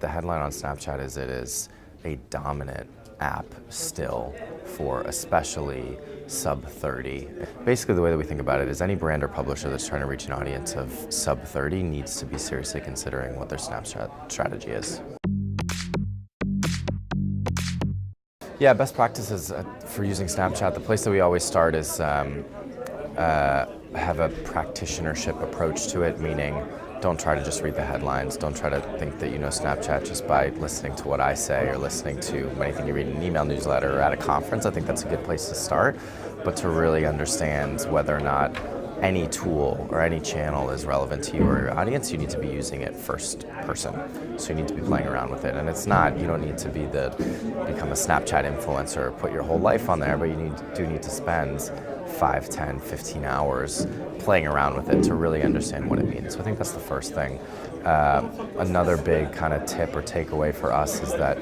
The headline on Snapchat is it is a dominant app still for especially sub 30. Basically the way that we think about it is any brand or publisher that's trying to reach an audience of sub 30 needs to be seriously considering what their Snapchat strategy is. Yeah, best practices for using Snapchat, the place that we always start is have a practitionership approach to it, meaning don't try to just read the headlines. Don't try to think that you know Snapchat just by listening to what I say or listening to anything you read in an email newsletter or at a conference. I think that's a good place to start, but to really understand whether or not any tool or any channel is relevant to you or your audience, you need to be using it first person. So you need to be playing around with it. And it's not, you don't need to become a Snapchat influencer or put your whole life on there, but you do need to spend 5, 10, 15 hours playing around with it to really understand what it means. So I think that's the first thing. Another big kind of tip or takeaway for us is that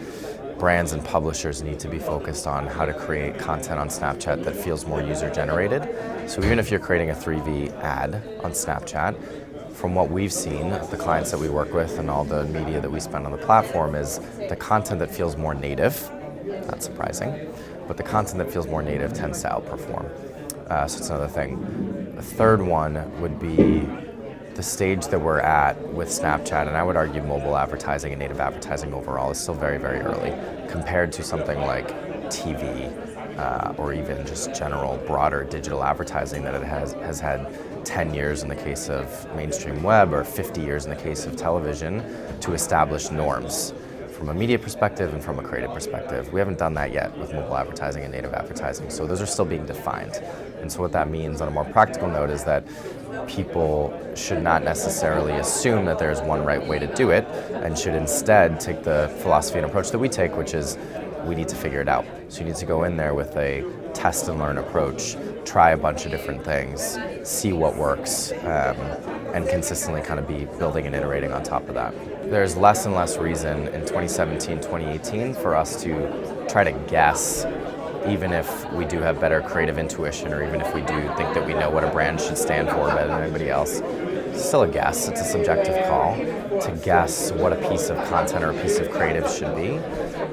brands and publishers need to be focused on how to create content on Snapchat that feels more user-generated. So even if you're creating a 3V ad on Snapchat, from what we've seen, the clients that we work with and all the media that we spend on the platform is the content that feels more native, not surprising, but the content that feels more native tends to outperform. So it's another thing. The third one would be the stage that we're at with Snapchat, and I would argue mobile advertising and native advertising overall is still very, very early compared to something like TV or even just general broader digital advertising that it has had 10 years in the case of mainstream web or 50 years in the case of television to establish norms from a media perspective and from a creative perspective. We haven't done that yet with mobile advertising and native advertising, so those are still being defined. And so what that means on a more practical note is that people should not necessarily assume that there's one right way to do it and should instead take the philosophy and approach that we take, which is we need to figure it out. So you need to go in there with a test and learn approach, try a bunch of different things, see what works, and consistently kind of be building and iterating on top of that. There's less and less reason in 2017, 2018 for us to try to guess, even if we do have better creative intuition or even if we do think that we know what a brand should stand for better than anybody else. It's still a guess, it's a subjective call to guess what a piece of content or a piece of creative should be.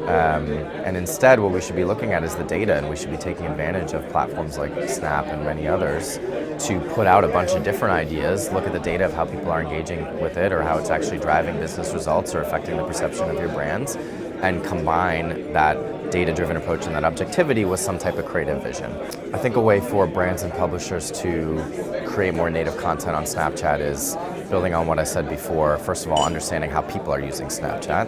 And instead what we should be looking at is the data, and we should be taking advantage of platforms like Snap and many others to put out a bunch of different ideas, look at the data of how people are engaging with it or how it's actually driving business results or affecting the perception of your brands, and combine that data-driven approach and that objectivity with some type of creative vision. I think a way for brands and publishers to create more native content on Snapchat is building on what I said before. First of all, understanding how people are using Snapchat.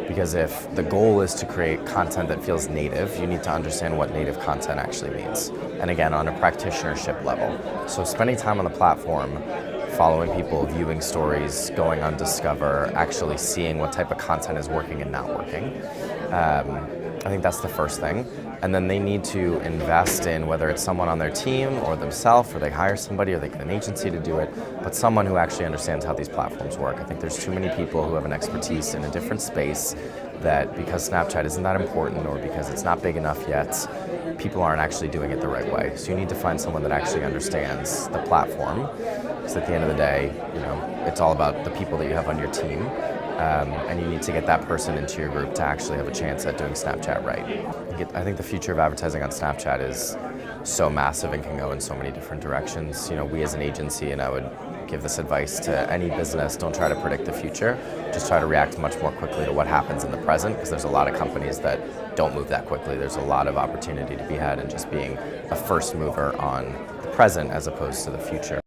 Because if the goal is to create content that feels native, you need to understand what native content actually means. And again, on a practitionership level. So spending time on the platform, following people, viewing stories, going on Discover, actually seeing what type of content is working and not working. I think that's the first thing. And then they need to invest in, whether it's someone on their team or themselves, or they hire somebody or they get an agency to do it, but someone who actually understands how these platforms work. I think there's too many people who have an expertise in a different space that because Snapchat isn't that important or because it's not big enough yet, people aren't actually doing it the right way. So you need to find someone that actually understands the platform. Because at the end of the day, it's all about the people that you have on your team. And you need to get that person into your group to actually have a chance at doing Snapchat right. I think the future of advertising on Snapchat is so massive and can go in so many different directions. We as an agency, and I would give this advice to any business, don't try to predict the future. Just try to react much more quickly to what happens in the present, because there's a lot of companies that don't move that quickly. There's a lot of opportunity to be had in just being a first mover on the present as opposed to the future.